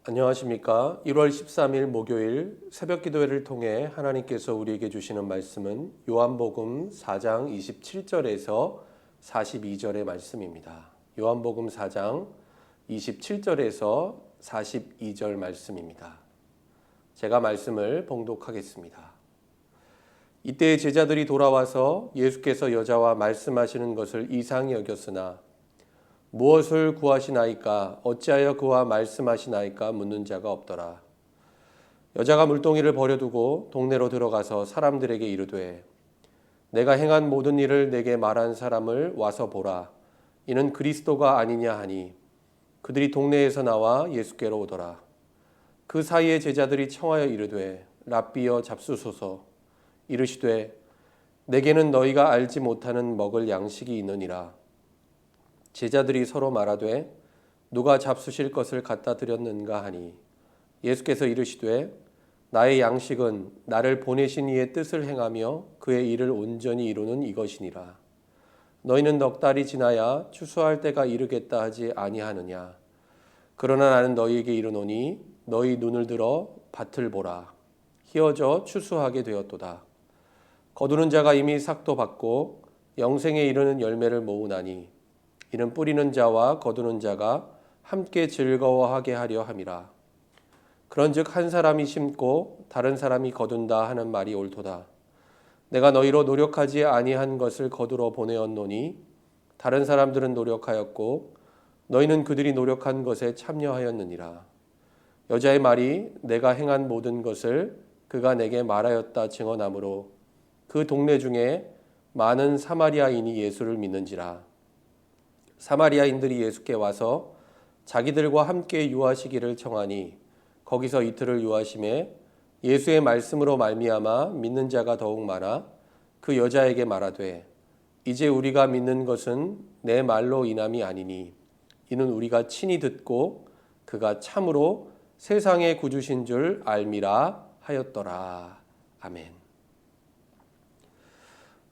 안녕하십니까. 1월 13일 목요일 새벽 기도회를 통해 하나님께서 우리에게 주시는 말씀은 요한복음 4장 27절에서 42절의 말씀입니다. 요한복음 4장 27절에서 42절 말씀입니다. 제가 말씀을 봉독하겠습니다. 이때 제자들이 돌아와서 예수께서 여자와 말씀하시는 것을 이상히 여겼으나 무엇을 구하시나이까 어찌하여 그와 말씀하시나이까 묻는 자가 없더라. 여자가 물동이를 버려두고 동네로 들어가서 사람들에게 이르되 내가 행한 모든 일을 내게 말한 사람을 와서 보라. 이는 그리스도가 아니냐 하니 그들이 동네에서 나와 예수께로 오더라. 그 사이에 제자들이 청하여 이르되 랍비여 잡수소서. 이르시되 내게는 너희가 알지 못하는 먹을 양식이 있느니라. 제자들이 서로 말하되 누가 잡수실 것을 갖다 드렸는가 하니 예수께서 이르시되 나의 양식은 나를 보내신 이의 뜻을 행하며 그의 일을 온전히 이루는 이것이니라. 너희는 넉 달이 지나야 추수할 때가 이르겠다 하지 아니하느냐. 그러나 나는 너희에게 이르노니 너희 눈을 들어 밭을 보라. 희어져 추수하게 되었도다. 거두는 자가 이미 삭도 받고 영생에 이르는 열매를 모으나니 이는 뿌리는 자와 거두는 자가 함께 즐거워하게 하려 함이라. 그런즉 한 사람이 심고 다른 사람이 거둔다 하는 말이 옳도다. 내가 너희로 노력하지 아니한 것을 거두러 보내었노니 다른 사람들은 노력하였고 너희는 그들이 노력한 것에 참여하였느니라. 여자의 말이 내가 행한 모든 것을 그가 내게 말하였다 증언하므로 그 동네 중에 많은 사마리아인이 예수를 믿는지라. 사마리아인들이 예수께 와서 자기들과 함께 유하시기를 청하니 거기서 이틀을 유하심에 예수의 말씀으로 말미암아 믿는 자가 더욱 많아 그 여자에게 말하되 이제 우리가 믿는 것은 내 말로 인함이 아니니 이는 우리가 친히 듣고 그가 참으로 세상의 구주신 줄 알미라 하였더라. 아멘.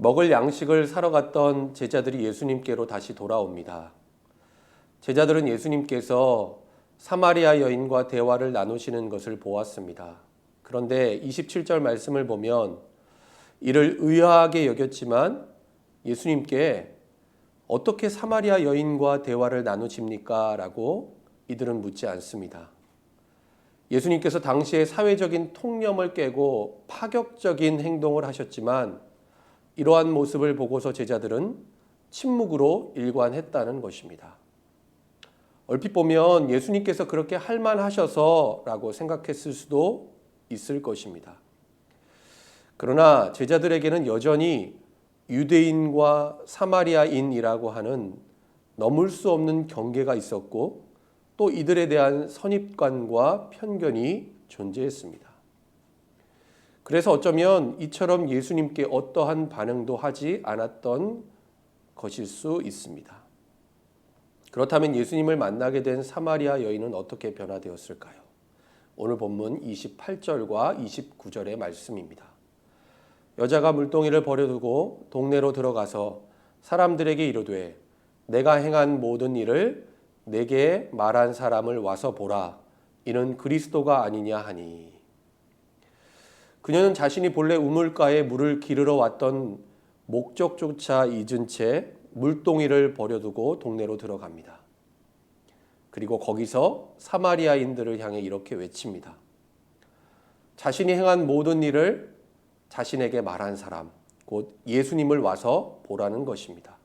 먹을 양식을 사러 갔던 제자들이 예수님께로 다시 돌아옵니다. 제자들은 예수님께서 사마리아 여인과 대화를 나누시는 것을 보았습니다. 그런데 27절 말씀을 보면 이를 의아하게 여겼지만 예수님께 어떻게 사마리아 여인과 대화를 나누십니까? 라고 이들은 묻지 않습니다. 예수님께서 당시의 사회적인 통념을 깨고 파격적인 행동을 하셨지만 이러한 모습을 보고서 제자들은 침묵으로 일관했다는 것입니다. 얼핏 보면 예수님께서 그렇게 할 만하셔서 라고 생각했을 수도 있을 것입니다. 그러나 제자들에게는 여전히 유대인과 사마리아인이라고 하는 넘을 수 없는 경계가 있었고 또 이들에 대한 선입관과 편견이 존재했습니다. 그래서 어쩌면 이처럼 예수님께 어떠한 반응도 하지 않았던 것일 수 있습니다. 그렇다면 예수님을 만나게 된 사마리아 여인은 어떻게 변화되었을까요? 오늘 본문 28절과 29절의 말씀입니다. 여자가 물동이를 버려두고 동네로 들어가서 사람들에게 이르되 내가 행한 모든 일을 내게 말한 사람을 와서 보라. 이는 그리스도가 아니냐 하니 그녀는 자신이 본래 우물가에 물을 기르러 왔던 목적조차 잊은 채 물동이를 버려두고 동네로 들어갑니다. 그리고 거기서 사마리아인들을 향해 이렇게 외칩니다. 자신이 행한 모든 일을 자신에게 말한 사람, 곧 예수님을 와서 보라는 것입니다.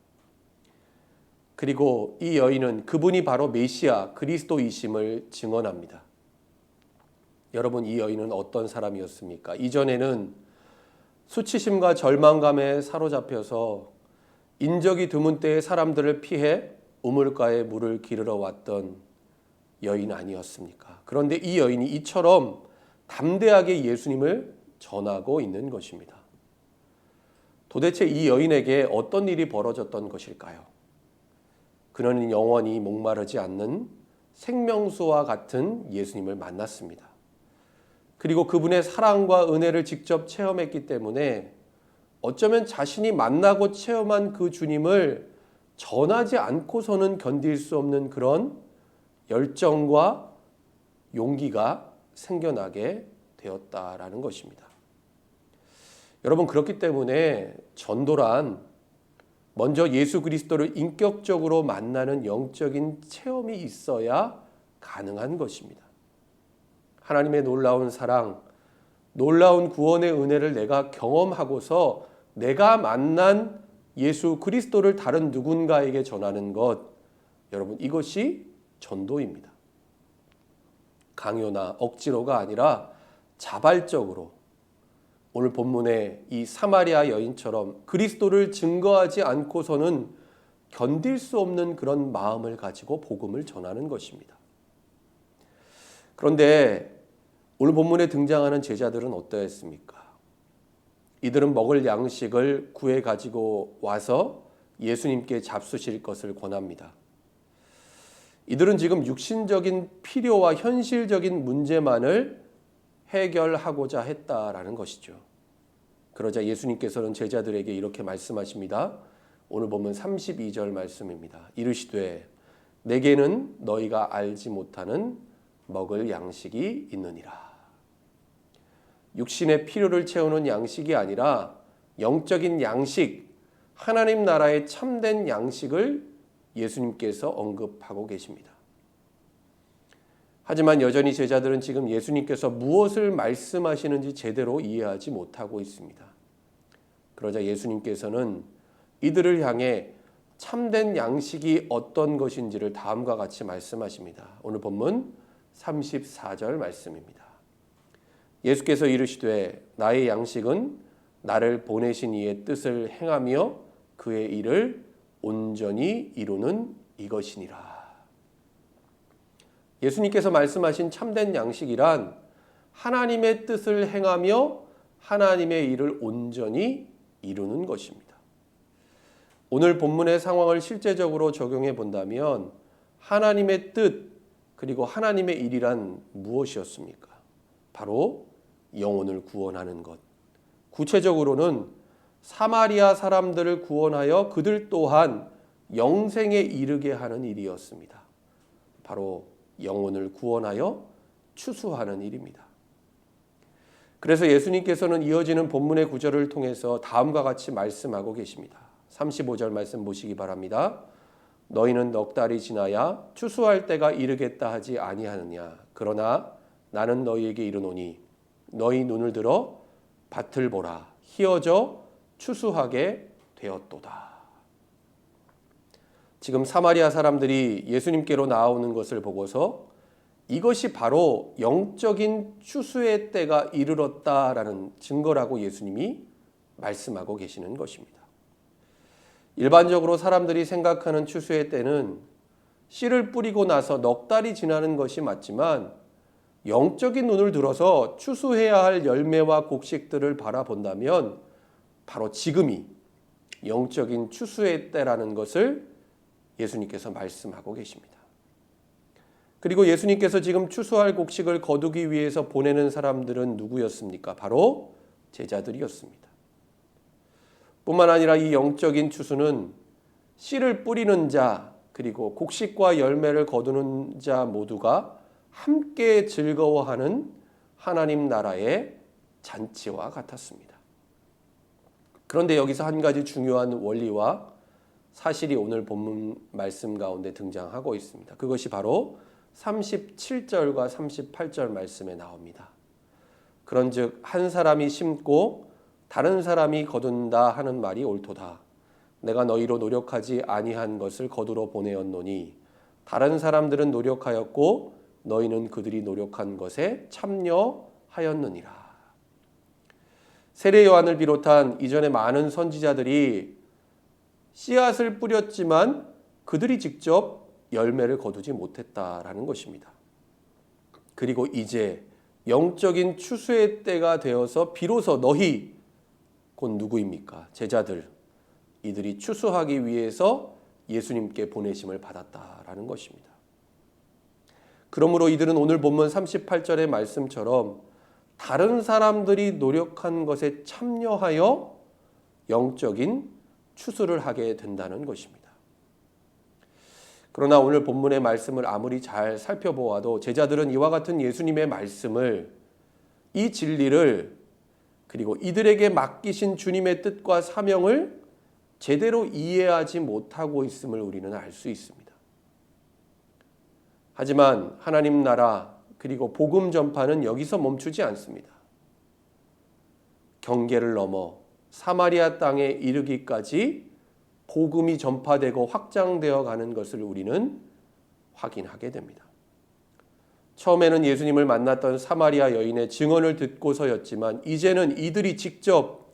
그리고 이 여인은 그분이 바로 메시아 그리스도이심을 증언합니다. 여러분, 이 여인은 어떤 사람이었습니까? 이전에는 수치심과 절망감에 사로잡혀서 인적이 드문 때에 사람들을 피해 우물가에 물을 기르러 왔던 여인 아니었습니까? 그런데 이 여인이 이처럼 담대하게 예수님을 전하고 있는 것입니다. 도대체 이 여인에게 어떤 일이 벌어졌던 것일까요? 그녀는 영원히 목마르지 않는 생명수와 같은 예수님을 만났습니다. 그리고 그분의 사랑과 은혜를 직접 체험했기 때문에 어쩌면 자신이 만나고 체험한 그 주님을 전하지 않고서는 견딜 수 없는 그런 열정과 용기가 생겨나게 되었다라는 것입니다. 여러분, 그렇기 때문에 전도란 먼저 예수 그리스도를 인격적으로 만나는 영적인 체험이 있어야 가능한 것입니다. 하나님의 놀라운 사랑, 놀라운 구원의 은혜를 내가 경험하고서 내가 만난 예수 그리스도를 다른 누군가에게 전하는 것, 여러분, 이것이 전도입니다. 강요나 억지로가 아니라 자발적으로, 오늘 본문의 이 사마리아 여인처럼 그리스도를 증거하지 않고서는 견딜 수 없는 그런 마음을 가지고 복음을 전하는 것입니다. 그런데 오늘 본문에 등장하는 제자들은 어떠했습니까? 이들은 먹을 양식을 구해 가지고 와서 예수님께 잡수실 것을 권합니다. 이들은 지금 육신적인 필요와 현실적인 문제만을 해결하고자 했다라는 것이죠. 그러자 예수님께서는 제자들에게 이렇게 말씀하십니다. 오늘 보면 32절 말씀입니다. 이르시되 내게는 너희가 알지 못하는 먹을 양식이 있느니라. 육신의 필요를 채우는 양식이 아니라 영적인 양식, 하나님 나라의 참된 양식을 예수님께서 언급하고 계십니다. 하지만 여전히 제자들은 지금 예수님께서 무엇을 말씀하시는지 제대로 이해하지 못하고 있습니다. 그러자 예수님께서는 이들을 향해 참된 양식이 어떤 것인지를 다음과 같이 말씀하십니다. 오늘 본문 34절 말씀입니다. 예수께서 이르시되 나의 양식은 나를 보내신 이의 뜻을 행하며 그의 일을 온전히 이루는 이것이니라. 예수님께서 말씀하신 참된 양식이란 하나님의 뜻을 행하며 하나님의 일을 온전히 이루는 것입니다. 오늘 본문의 상황을 실제적으로 적용해 본다면 하나님의 뜻 그리고 하나님의 일이란 무엇이었습니까? 바로 영혼을 구원하는 것. 구체적으로는 사마리아 사람들을 구원하여 그들 또한 영생에 이르게 하는 일이었습니다. 바로 영혼을 구원하여 추수하는 일입니다. 그래서 예수님께서는 이어지는 본문의 구절을 통해서 다음과 같이 말씀하고 계십니다. 35절 말씀 보시기 바랍니다. 너희는 넉 달이 지나야 추수할 때가 이르겠다 하지 아니하느냐. 그러나 나는 너희에게 이르노니 너희 눈을 들어 밭을 보라. 희어져 추수하게 되었도다. 지금 사마리아 사람들이 예수님께로 나오는 것을 보고서 이것이 바로 영적인 추수의 때가 이르렀다라는 증거라고 예수님이 말씀하고 계시는 것입니다. 일반적으로 사람들이 생각하는 추수의 때는 씨를 뿌리고 나서 넉 달이 지나는 것이 맞지만 영적인 눈을 들어서 추수해야 할 열매와 곡식들을 바라본다면 바로 지금이 영적인 추수의 때라는 것을 예수님께서 말씀하고 계십니다. 그리고 예수님께서 지금 추수할 곡식을 거두기 위해서 보내는 사람들은 누구였습니까? 바로 제자들이었습니다. 뿐만 아니라 이 영적인 추수는 씨를 뿌리는 자 그리고 곡식과 열매를 거두는 자 모두가 함께 즐거워하는 하나님 나라의 잔치와 같았습니다. 그런데 여기서 한 가지 중요한 원리와 사실이 오늘 본문 말씀 가운데 등장하고 있습니다. 그것이 바로 37절과 38절 말씀에 나옵니다. 그런즉 한 사람이 심고 다른 사람이 거둔다 하는 말이 옳도다. 내가 너희로 노력하지 아니한 것을 거두러 보내었노니 다른 사람들은 노력하였고 너희는 그들이 노력한 것에 참여하였느니라. 세례 요한을 비롯한 이전에 많은 선지자들이 씨앗을 뿌렸지만 그들이 직접 열매를 거두지 못했다라는 것입니다. 그리고 이제 영적인 추수의 때가 되어서 비로소 너희 곧 누구입니까? 제자들 이들이 추수하기 위해서 예수님께 보내심을 받았다라는 것입니다. 그러므로 이들은 오늘 본문 38절의 말씀처럼 다른 사람들이 노력한 것에 참여하여 영적인 추수를 하게 된다는 것입니다. 그러나 오늘 본문의 말씀을 아무리 잘 살펴보아도 제자들은 이와 같은 예수님의 말씀을, 이 진리를, 그리고 이들에게 맡기신 주님의 뜻과 사명을 제대로 이해하지 못하고 있음을 우리는 알 수 있습니다. 하지만 하나님 나라 그리고 복음 전파는 여기서 멈추지 않습니다. 경계를 넘어 사마리아 땅에 이르기까지 복음이 전파되고 확장되어 가는 것을 우리는 확인하게 됩니다. 처음에는 예수님을 만났던 사마리아 여인의 증언을 듣고서였지만 이제는 이들이 직접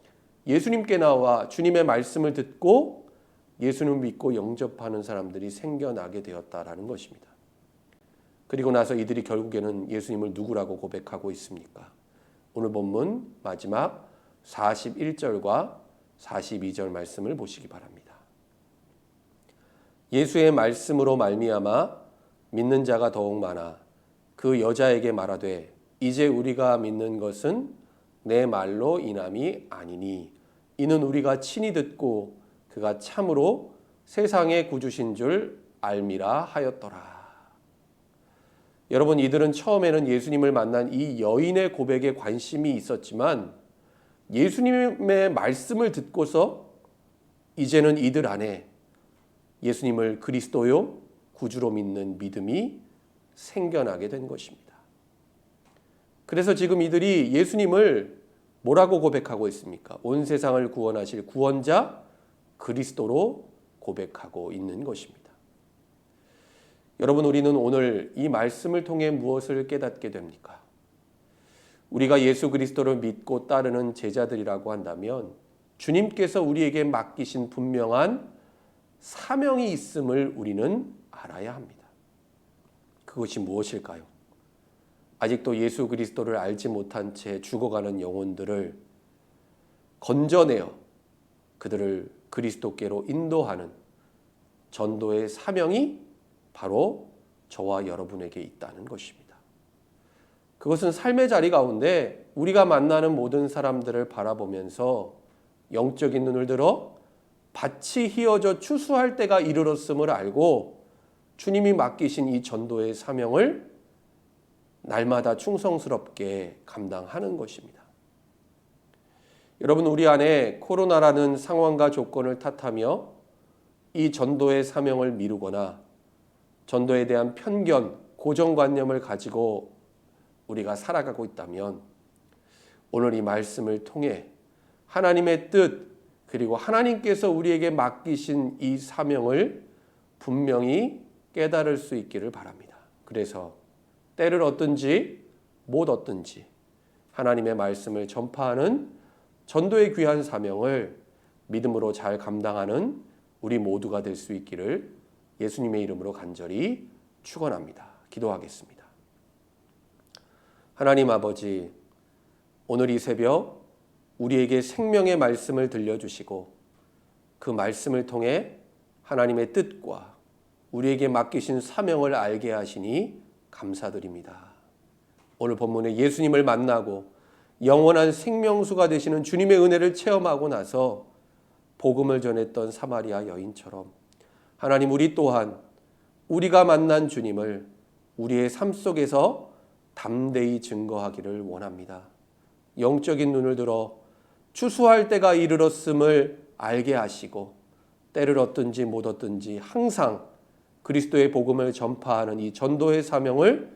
예수님께 나와 주님의 말씀을 듣고 예수님을 믿고 영접하는 사람들이 생겨나게 되었다라는 것입니다. 그리고 나서 이들이 결국에는 예수님을 누구라고 고백하고 있습니까? 오늘 본문 마지막 41절과 42절 말씀을 보시기 바랍니다. 예수의 말씀으로 말미암아 믿는 자가 더욱 많아 그 여자에게 말하되 이제 우리가 믿는 것은 내 말로 인함이 아니니 이는 우리가 친히 듣고 그가 참으로 세상의 구주신 줄 알미라 하였더라. 여러분, 이들은 처음에는 예수님을 만난 이 여인의 고백에 관심이 있었지만 예수님의 말씀을 듣고서 이제는 이들 안에 예수님을 그리스도요 구주로 믿는 믿음이 생겨나게 된 것입니다. 그래서 지금 이들이 예수님을 뭐라고 고백하고 있습니까? 온 세상을 구원하실 구원자 그리스도로 고백하고 있는 것입니다. 여러분, 우리는 오늘 이 말씀을 통해 무엇을 깨닫게 됩니까? 우리가 예수 그리스도를 믿고 따르는 제자들이라고 한다면 주님께서 우리에게 맡기신 분명한 사명이 있음을 우리는 알아야 합니다. 그것이 무엇일까요? 아직도 예수 그리스도를 알지 못한 채 죽어가는 영혼들을 건져내어 그들을 그리스도께로 인도하는 전도의 사명이 바로 저와 여러분에게 있다는 것입니다. 그것은 삶의 자리 가운데 우리가 만나는 모든 사람들을 바라보면서 영적인 눈을 들어 밭이 휘어져 추수할 때가 이르렀음을 알고 주님이 맡기신 이 전도의 사명을 날마다 충성스럽게 감당하는 것입니다. 여러분, 우리 안에 코로나라는 상황과 조건을 탓하며 이 전도의 사명을 미루거나 전도에 대한 편견, 고정관념을 가지고 우리가 살아가고 있다면 오늘 이 말씀을 통해 하나님의 뜻, 그리고 하나님께서 우리에게 맡기신 이 사명을 분명히 깨달을 수 있기를 바랍니다. 그래서 때를 얻든지 못 얻든지 하나님의 말씀을 전파하는 전도의 귀한 사명을 믿음으로 잘 감당하는 우리 모두가 될 수 있기를 예수님의 이름으로 간절히 축원합니다. 기도하겠습니다. 하나님 아버지, 오늘 이 새벽 우리에게 생명의 말씀을 들려주시고 그 말씀을 통해 하나님의 뜻과 우리에게 맡기신 사명을 알게 하시니 감사드립니다. 오늘 본문에 예수님을 만나고 영원한 생명수가 되시는 주님의 은혜를 체험하고 나서 복음을 전했던 사마리아 여인처럼 하나님, 우리 또한 우리가 만난 주님을 우리의 삶 속에서 담대히 증거하기를 원합니다. 영적인 눈을 들어 추수할 때가 이르렀음을 알게 하시고 때를 얻든지 못 얻든지 항상 그리스도의 복음을 전파하는 이 전도의 사명을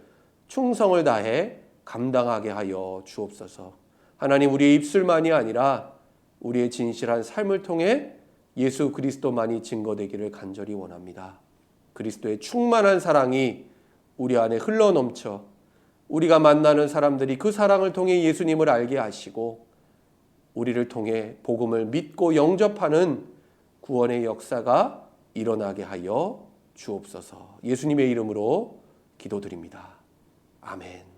충성을 다해 감당하게 하여 주옵소서. 하나님, 우리의 입술만이 아니라 우리의 진실한 삶을 통해 예수 그리스도만이 증거되기를 간절히 원합니다. 그리스도의 충만한 사랑이 우리 안에 흘러넘쳐 우리가 만나는 사람들이 그 사랑을 통해 예수님을 알게 하시고 우리를 통해 복음을 믿고 영접하는 구원의 역사가 일어나게 하여 주옵소서. 예수님의 이름으로 기도드립니다. 아멘.